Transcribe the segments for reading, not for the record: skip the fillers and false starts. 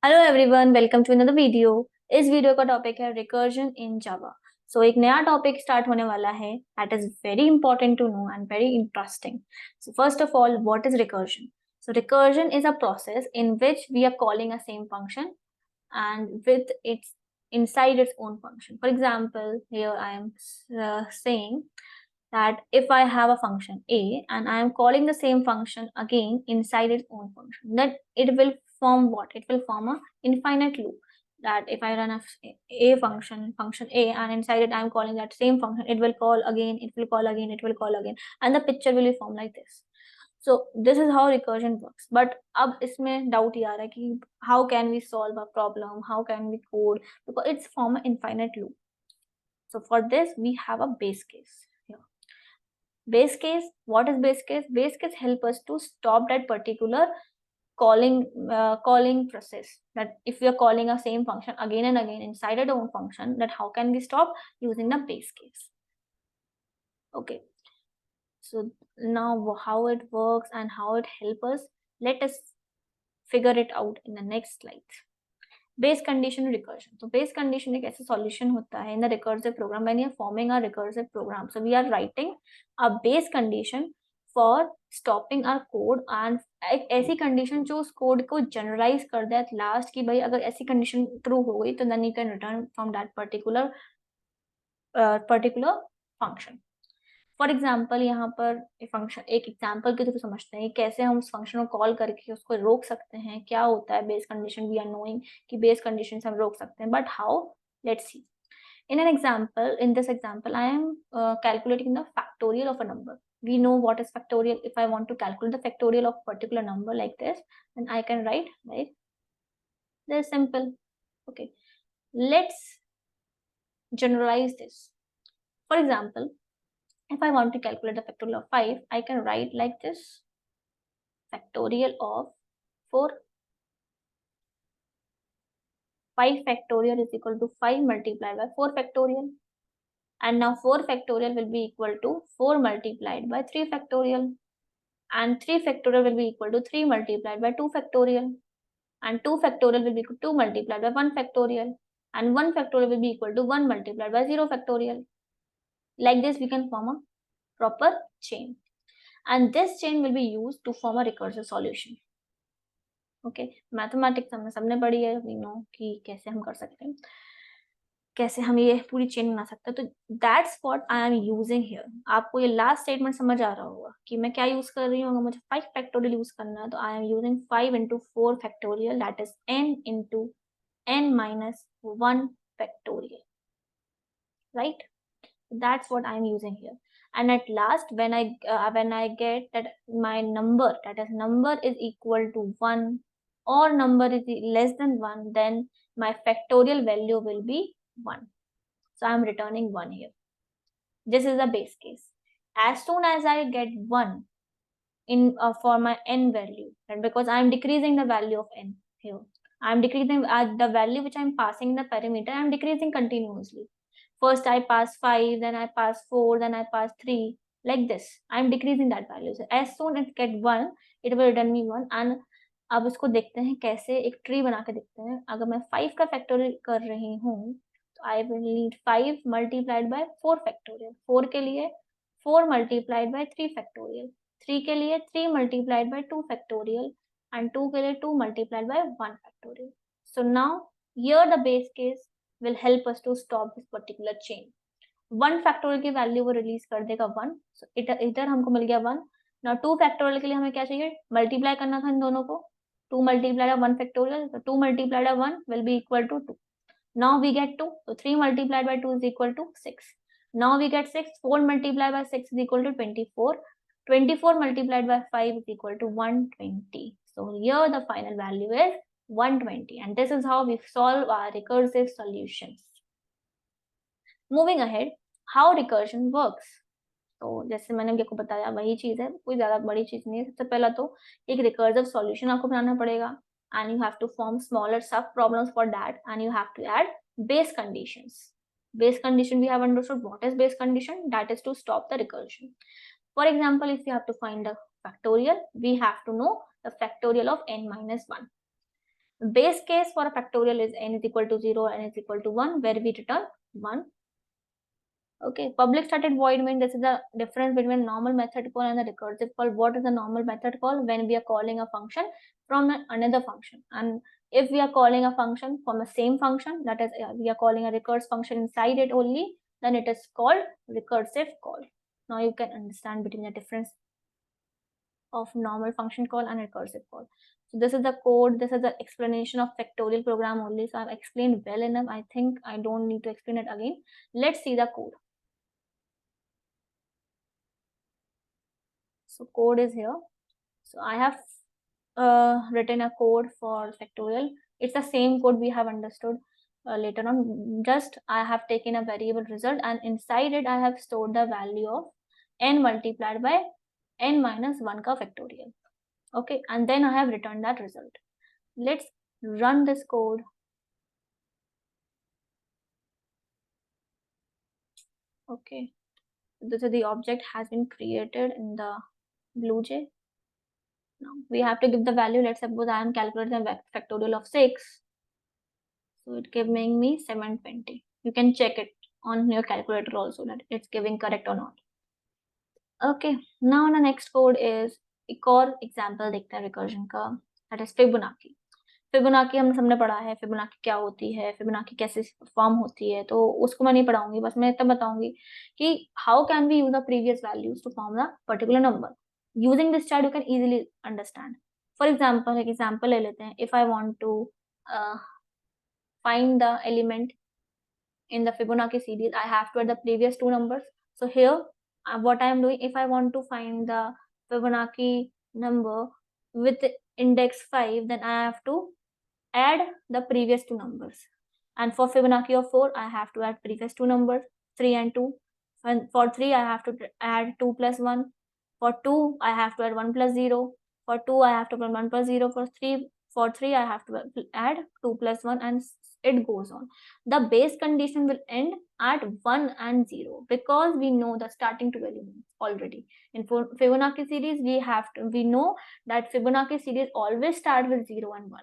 Hello everyone, welcome to another video. इस video का topic है रिकर्जन इन जावा। सो एक नया टॉपिक स्टार्ट होने वाला है that is very important to know and very interesting. So first of all, what is recursion? So recursion is a process in which we are calling a same function and with its inside its own function. For example, here I am saying that if I have a function a and I am calling the same function again inside its own function, then it will form what? It will form a infinite loop. That if I run a function a, and inside it I am calling that same function, it will call again, it will call again, it will call again, and the picture will be formed like this. So this is how recursion works. But अब इसमें doubt ये आ रहा है कि how can we solve a problem, how can we code, because it's form an infinite loop. So for this we have a base case here. Base case, what is base case? Base case help us to stop that particular calling process. That if we are calling a same function again and again inside our own function, that how can we stop using the base case? Okay, so now how it works and how it helps us, let us figure it out in the next slide. Base condition recursion. So base condition एक ऐसा solution होता है in the recursive program. When you are forming a recursive program, so we are writing a base condition for stopping our code, and एक ऐसी condition जो उस code को generalize कर दे at last कि भाई अगर ऐसी condition true हो गई तो then you can return from that particular function. For example यहाँ पर फंक्शन एक एग्जाम्पल के थ्रू समझते हैं कैसे हम उस फंक्शन को कॉल करके उसको रोक सकते हैं, क्या होता है base condition. We are knowing कि बेस कंडीशन हम रोक सकते हैं, but how? Let's see. in an example, in this example I am calculating the factorial of a number. We know what is factorial. If I want to calculate the factorial of a particular number like this, then I can write like this, simple. Okay, let's generalize this. For example, if I want to calculate the factorial of 5, I can write like this: factorial of 4. 5 factorial is equal to 5 multiplied by 4 factorial. And now 4 factorial will be equal to 4 multiplied by 3 factorial. And 3 factorial will be equal to 3 multiplied by 2 factorial. And 2 factorial will be equal to 2 multiplied by 1 factorial. And 1 factorial will be equal to 1 multiplied by 0 factorial. Like this, we can form a proper chain. And this chain will be used to form a recursive solution. Okay, mathematics हमने सबने पढ़ी है, we know कि कैसे हम कर सकते हैं, कैसे हम ये पूरी चेन बना सकते हैं। तो that's what I am using here. आपको ये लास्ट स्टेटमेंट समझ आ रहा होगा कि मैं क्या यूज कर रही हूँ। अगर मुझे 5 फैक्टोरियल यूज करना है तो I am using 5 into 4 factorial, that is n into n minus 1 factorial, right? That's what I'm using here. And at last, when I get that my number, that is number is equal to 1 or number is less than 1, then my factorial value will be 1. So I'm returning 1 here. This is the base case. As soon as I get 1 in for my n value, and because I'm decreasing the value of n here, I'm decreasing the value which I'm passing in the parameter, I'm decreasing continuously. First I pass 5, then I pass 4, then I pass 3, like this. I'm decreasing that value. So as soon as it get 1, it will return me 1. And अब इसको देखते हैं कैसे एक tree बना के देखते हैं। अगर मैं 5 का फैक्टोरियल कर रही हूँ तो I will need 5 multiplied by 4 factorial. 4 के लिए 4 मल्टीप्लाइड बाय 3 फैक्टोरियल, 3 के लिए 3 मल्टीप्लाइड बाय 2 फैक्टोरियल, and 2 के लिए 2 multiplied by 1 factorial. So now here the base case will help us to stop this particular chain. 1 factorial की value वो release कर देगा 1. So इधर हमको मिल गया 1. Now 2 factorial के लिए हमें क्या चाहिए? मल्टीप्लाई करना था इन दोनों को. 2 multiplied by 1 factorial. So 2 multiplied by 1 will be equal to 2. Now we get 2. So 3 multiplied by 2 is equal to 6. Now we get 6. 4 multiplied by 6 is equal to 24. 24 multiplied by 5 is equal to 120. So here the final value is 120, and this is how we solve our recursive solutions. Moving ahead, how recursion works. तो जैसे मैंने आपको बताया वही चीज है, कोई ज्यादा बड़ी चीज नहीं है। सबसे पहला तो एक रिकर्सिव सॉल्यूशन आपको बनाना पड़ेगा, and you have to form smaller sub problems for that, and you have to add base conditions. Base condition we have understood. What is base condition? That is to stop the recursion. For example, if you have to find the factorial, we have to know the factorial of n minus 1. Base case for a factorial is n is equal to 0, n is equal to 1, where we return 1. Okay, public static void means this is the difference between normal method call and the recursive call. What is the normal method call? When we are calling a function from another function, and if we are calling a function from the same function, that is we are calling a recursive function inside it only, then it is called recursive call. Now you can understand between the difference of normal function call and recursive call. So this is the code, this is the explanation of factorial program only. So I've explained well enough. I think I don't need to explain it again. Let's see the code. So code is here. So I have written a code for factorial. It's the same code we have understood later on. Just I have taken a variable result, and inside it I have stored the value of n multiplied by n minus 1 ka factorial. Okay, and then I have returned that result. Let's run this code. Okay, this is the object has been created in the BlueJ. Now we have to give the value. Let's suppose I am calculating the factorial of 6. So it giving me 720. You can check it on your calculator also that it's giving correct or not. Okay, now the next code is एक और example देखते हैं recursion का, that is Fibonacci. Fibonacci हमने सबने पढ़ा है, Fibonacci क्या होती है, फिबोनाकी कैसे फॉर्म होती है, तो उसको मैं नहीं पढ़ाऊंगी, बस मैं इतना बताऊंगी कि how can we use the previous values to form the particular number. Using this chart you can easily understand. For example एक एग्जांपल ले लेते हैं. If I want to find the element in the Fibonacci series, I have to add the previous two numbers. So here, what I am doing, if I want to find the Fibonacci number with index 5, then I have to add the previous two numbers. And for Fibonacci of 4, I have to add previous two numbers, 3 and 2. And for 3, I have to add 2 plus 1. For 2, I have to add 1 plus 0. For 2, I have to add 1 plus 0. For 3, I have to add 2 plus 1, and it goes on. The base condition will end at 1 and 0 because we know the starting two elements already. In Fibonacci series, we know that Fibonacci series always start with 0 and 1.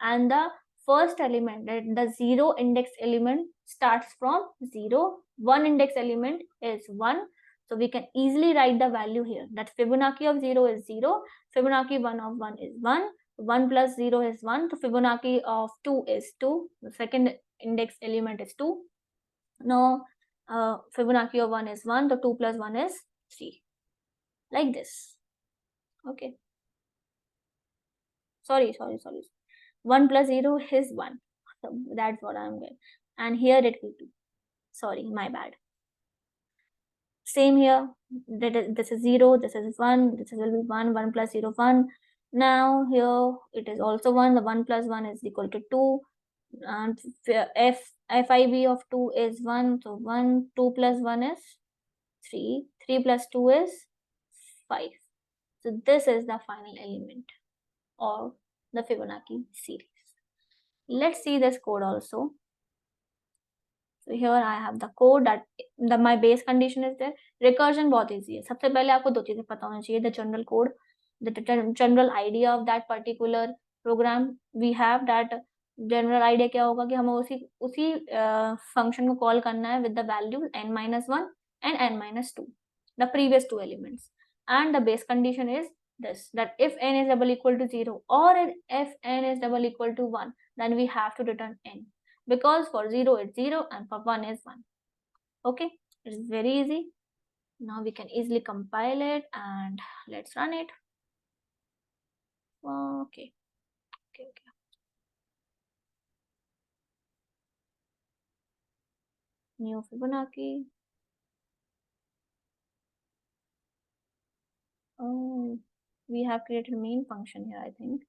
And the first element, the 0 index element, starts from 0. 1 index element is 1. So we can easily write the value here that Fibonacci of 0 is 0. Fibonacci 1 of 1 is 1. 1 plus 0 is 1. So Fibonacci of 2 is 2. The second index element is 2. Now Fibonacci of 1 is 1. So 2 plus 1 is 3. Like this. Okay. Sorry. 1 plus 0 is 1. So that's what I'm getting. And here it will be. Sorry, my bad. Same here. This is 0, this is 1, this will be 1, 1 plus 0, 1. Now here it is also 1. The 1 plus 1 is equal to 2. And FIB of 2 is 1. So 1, 2 plus 1 is 3. 3 plus 2 is 5. So this is the final element of the Fibonacci series. Let's see this code also. So here I have the code that my base condition is there. Recursion बहुत easy है. सबसे पहले आपको दो चीजें पता होनी चाहिए. The general code, the general idea of that particular program. We have that general idea क्या होगा कि हमें उसी function को call करना है with the values n minus 1 and n minus 2, the previous two elements. And the base condition is this, that if n is double equal to 0 or if n is double equal to 1, then we have to return n. Because for 0 it's 0 and for 1 is 1. Okay, it's very easy. Now we can easily compile it and let's run it. Okay. New Fibonacci. Oh, we have created main function here, I think.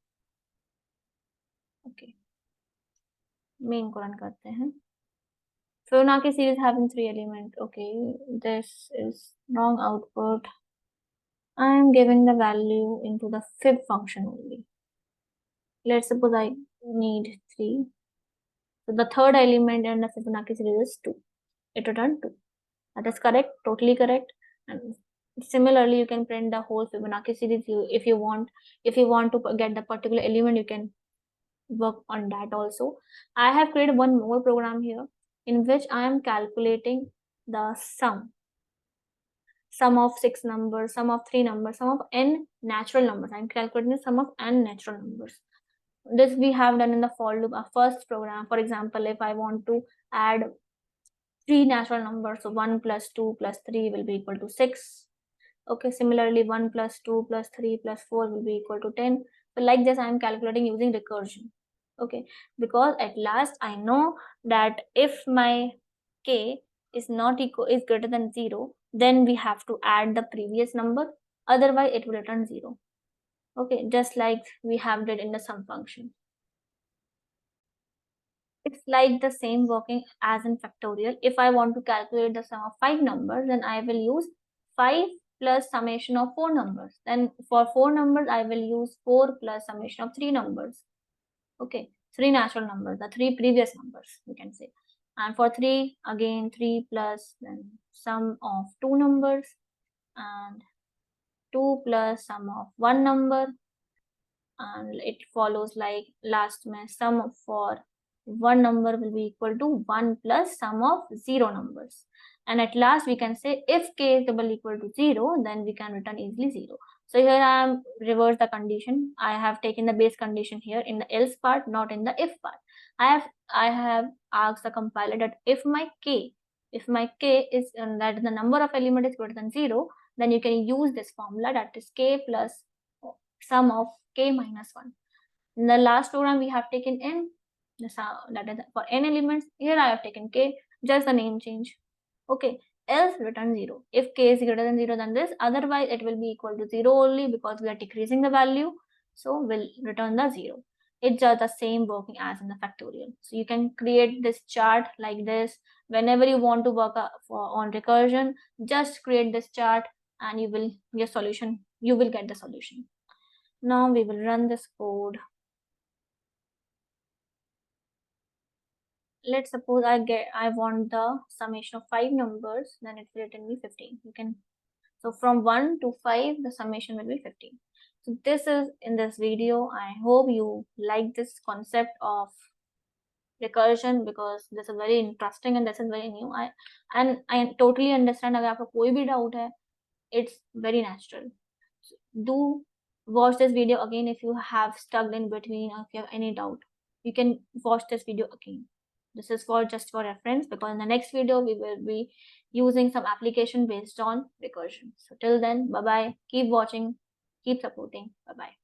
Okay. Main को run करते हैं. Fibonacci series having 3 elements. Okay, this is wrong output. I am giving the value into the fib function only. Let's suppose I need 3. So the third element in the Fibonacci series is 2. It returned 2. That is correct, totally correct. And similarly, you can print the whole Fibonacci series if you want to get the particular element. You can work on that also. I have created one more program here in which I am calculating the sum of 6 numbers, sum of 3 numbers, sum of n natural numbers. I'm calculating the sum of n natural numbers. This we have done in the for loop, our first program. For example, if I want to add 3 natural numbers, so 1 plus 2 plus 3 will be equal to 6. Okay, similarly 1 plus 2 plus 3 plus 4 will be equal to 10. So like this I am calculating using recursion. Okay, because at last I know that if my k is greater than 0, then we have to add the previous number, otherwise it will return 0. Okay, just like we have did in the sum function. It's like the same working as in factorial. If I want to calculate the sum of 5 numbers, then I will use 5 plus summation of 4 numbers. Then for 4 numbers, I will use 4 plus summation of 3 numbers. Okay, 3 natural numbers, the 3 previous numbers, we can say. And for 3, again 3 plus then sum of 2 numbers, and 2 plus sum of 1 number, and it follows like last my sum for one number will be equal to 1 plus sum of 0 numbers. And at last we can say if k is double equal to 0, then we can return easily 0. So here I am reverse the condition. I have taken the base condition here in the else part, not in the if part. I have asked the compiler that if my k is that the number of element is greater than 0, then you can use this formula, that is k plus sum of k minus 1. In the last program we have taken n, that is for n elements. Here I have taken k, just the name change. Okay, else return 0. If k is greater than 0 than this, otherwise it will be equal to 0 only, because we are decreasing the value, so we'll return the 0. It's just the same working as in the factorial. So you can create this chart like this. Whenever you want to work on recursion, just create this chart and you will get the solution. Now we will run this code. Let's suppose I want the summation of 5 numbers, then it will return me 15. So from 1 to 5 the summation will be 15. So this is in this video. I hope you like this concept of recursion, because this is very interesting and this is very new. I totally understand. अगर आपको कोई भी doubt है, it's very natural. Do watch this video again if you have stuck in between, or if you have any doubt. You can watch this video again. This is just for reference, because in the next video we will be using some application based on recursion. So till then, bye bye. Keep watching, keep supporting. Bye bye.